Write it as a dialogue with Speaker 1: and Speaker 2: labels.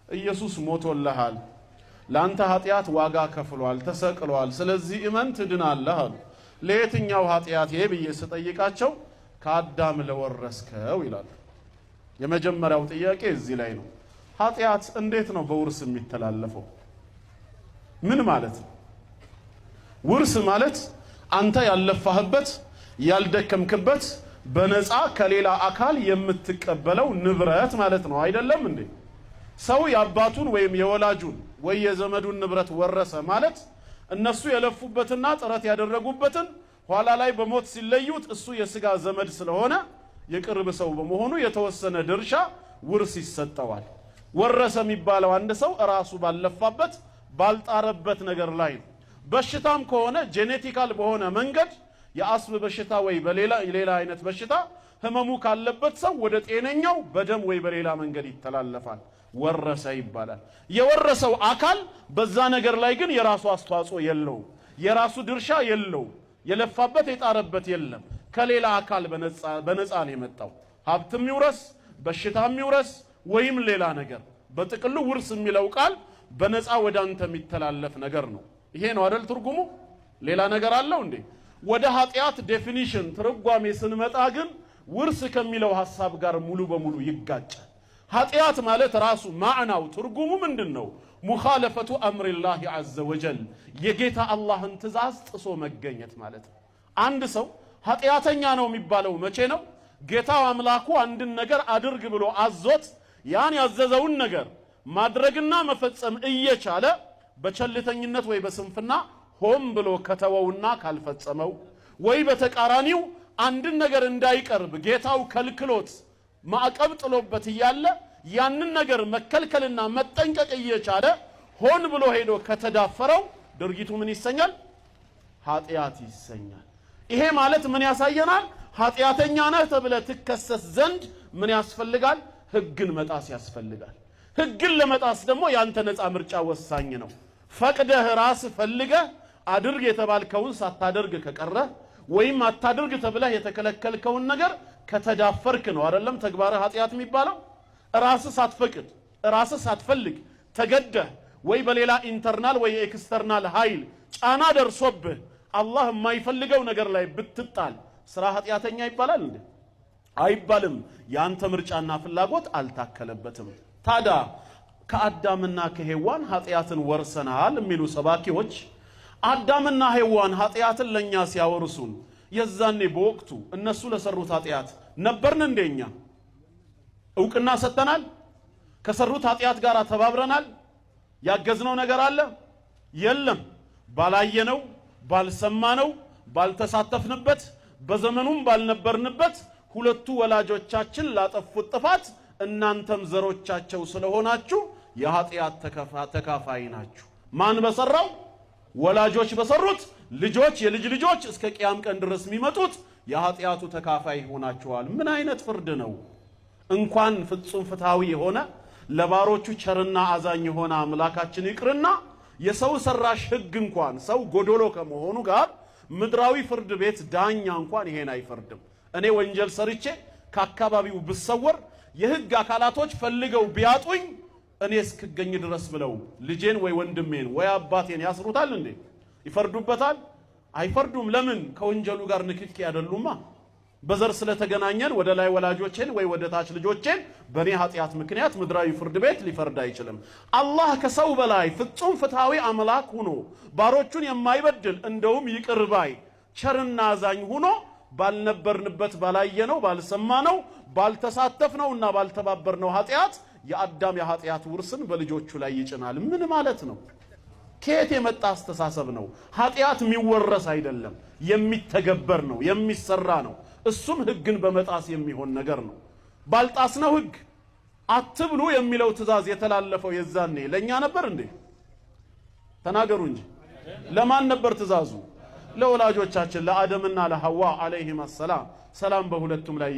Speaker 1: ኢየሱስ ሞቶልሃል ላንተ ኃጢያት ዋጋ ከፍሏል ተሰቅሏል ስለዚህ ኢማን ትድናለህ አሉ ለየትኛው ኃጢያት ብዬ ስጠይቃቸው ከአዳም ለወረስከው ይላል የመጀመሪያው ጥያቄ እዚህ ላይ ነው ኃጢያት እንዴት ነው በውርስ የሚተላለፈው ምን ማለት ነው ውርስ ማለት አንተ ያለፋህበት ያልደከምክበት በነፃ ከሌላ አካል የምትቀበለው ንብረት ማለት ነው አይደለም እንዴ ሰው ያባቱን ወይም የወላጁን ወይ የዘመዱን ንብረት ወረሰ ማለት እነሱ የለፉበትና ጥረት ያደረጉበትን ኋላ ላይ በሞት ሲለዩት እሱ የስጋ ዘመድ ስለሆነ የቅርብ ሰው በመሆኑ የተወሰነ ድርሻ ውርስ ይሰጠዋል ወረሰ የሚባለው አንድ ሰው ራሱ ባለፋበት ባልጣረበት ነገር ላይ በሽታም ከሆነ ጄኔቲካል በሆነ መንገድ የአስም በሽታ ወይ በሌላ አይነት በሽታ ህመሙ ካለበት ሰው ወደ ጤነኛው በደም ወይ በሌላ መንገድ ይተላለፋል ወረሰ ይባላል የወረሰው አካል በዛ ነገር ላይ ግን የራሱ አስተዋጽኦ የለው የራሱ ድርሻ የለው የለፋበት የጣረበት የለም ከሌላ አካል በነፃ ነው የመጣው ሀብትም ይውረስ በሽታም ይውረስ ወይም ሌላ ነገር በጥቅሉ ውርስ የሚለው ቃል በነፃ ወዳንተ የሚተላለፍ ነገር ነው ይሄ ነው አይደል ትርጉሙ ሌላ ነገር አለው እንዴ ወደ ኃጢያት ዴፊኒሽን ትርጓሜ ስንመጣ ግን ውርስ ከሚለው ሐሳብ ጋር ሙሉ በሙሉ ይጋጫል ኃጢያት ማለት ራሱ ማዕናው ትርጉሙ ምንድነው ሙኻለፈቱ አምሪላህ ዐዘ ወጀል የጌታ አላህን ትእዛዝ ጥሶ መገኘት ማለት ነው አንድ ሰው ኃጢያተኛ ነው የሚባለው መቼ ነው ጌታው አምላኩ አንድን ነገር አድርግ ብሎ አዞት ያን ያዘዘውን ነገር ማድረግና መፈጸም እየቻለ በቸልተኝነት ወይ በስንፍና ሆም ብሎ ከተወውና ካልፈጸመው ወይ በተቃራኒው አንድን ነገር እንዳይቀርብ ጌታው ከልክሎት ማዕቀብ ጥሎበት ይያለ ያንን ነገር መከልከልና መጠንቀቅ እየቻለ ሆን ብሎ ሄዶ ከተዳፈረው ድርጊቱ ምን ይሰኛል ኃጢያት ይሰኛል ይሄ ማለት ምን ያሳየናል ኃጢያተኛ ነህ ተብለ ትከሰስ ዘንድ ምን ያስፈልጋል ህግን መጣስ ያስፈልጋል ህግን ለመጣስ ደግሞ ያንተ ነፃ ምርጫ ወሳኝ ነው ፈቅደህ ራስ ፈልገህ አድርግ የተባልከውን ሳታደርግ ከቀረ ወይም አታድርግ ተብለህ የተከለከልከውን ነገር ከተዳፈርክ ነው አይደለም ተግባረ ኃጢያት የሚባለው ራስ ሳትፈቅድ ራስ ሳትፈልግ ተገደህ ወይ በሌላ ኢንተርናል ወይ ኤክስተርናል ኃይል ጫና ደርሶብህ አላህ የማይፈልገው ነገር ላይ ብትጣል ስራ ኃጢያተኛ ይባላል እንዴ አይባልም ያንተ ምርጫና ፍላጎት አልታከለበትም ታዳ ከአዳምና ከሔዋን ኃጢያትን ወርሰናል የሚሉ ሰባኪዎች አዳምና ሔዋን ኃጢያትን ለኛ ሲያወርሱን የዛኔ በወቅቱ እነሱ ለሰሩት ኃጢያት ነበርን እንደኛ ዕውቅና ሰጠናል ከሰሩት ኃጢያት ጋር ተባብረናል ያገዝነው ነገር አለ የለም ባላየነው ባልሰማነው ባልተሳተፍንበት በዘመኑም ባልነበርንበት ሁለቱ ወላጆቻችን ላጠፉት ጥፋት እናንተም ዘሮቻቸው ስለሆናችሁ የኃጢያት ተካፋይ ናችሁ ማን በሰራው ወላጆች በሰሩት ልጆች የልጅ ልጆች እስከ ቂያም ቀን ድረስ የሚመጡት የኃጢያቱ ተካፋይ ሆናችኋል ምን አይነት ፍርድ ነው እንኳን ፍጹም ፍትሃዊ የሆነ ለባሮቹ ቸርና አዛኝ የሆነ አምላካችን ይቅርና የሰው ሰራሽ ህግ እንኳን ሰው ጎዶሎ ከመሆኑ ጋር ምድራዊ ፍርድ ቤት ዳኛ እንኳን ይሄን አይፈርድም እኔ ወንጀል ሰርቼ ከአካባቢው ብሰወር የህግ አካላቶች ፈልገው ቢያጡኝ እኔ እስክገኝ ድረስ ብለው ልጄን ወይ ወንድሜን ወይ አባቴን ያስሩታል እንዴ ይፈርዱበታል አይፈርዱም ለምን ከወንጀሉ ጋር ንክኪ አይደሉማ በዘር ስለተገናኘን ወደ ላይ ወላጆቼን ወይ ወደ ታች ልጆቼን በኔ ኃጢያት ምክንያት ምድራዊ ፍርድ ቤት ሊፈርድ አይችልም አላህ ከሰው በላይ ፍጹም ፍትሃዊ አምላክ ሆኖ ባሮቹን የማይበድል እንደውም ይቅርባይ ቸርና አዛኝ ሆኖ ባልነበርንበት ባላየነው ባልሰማነው ባልተሳተፍነውና ባልተባበርነው ኃጢያት የአዳም የኃጢያት ውርስን በልጆቹ ላይ ይጭናል ምን ማለት ነው ከየት የመጣ አስተሳሰብ ነው ኃጢያት የሚወረስ አይደለም የሚተገበር ነው የሚሰራ ነው እሱም ህግን በመጣስ የሚሆን ነገር ነው ባልጣስነው ህግ አትብሉ የሚለው ትእዛዝ የተላለፈው የዛኔ ለኛ ነበር እንዴ ተናገሩ እንጂ ለማን ነበር ትእዛዙ ለወላጆቻችን ለአደምና ለሐዋ አለይሂም ሰላም በሁለቱም ላይ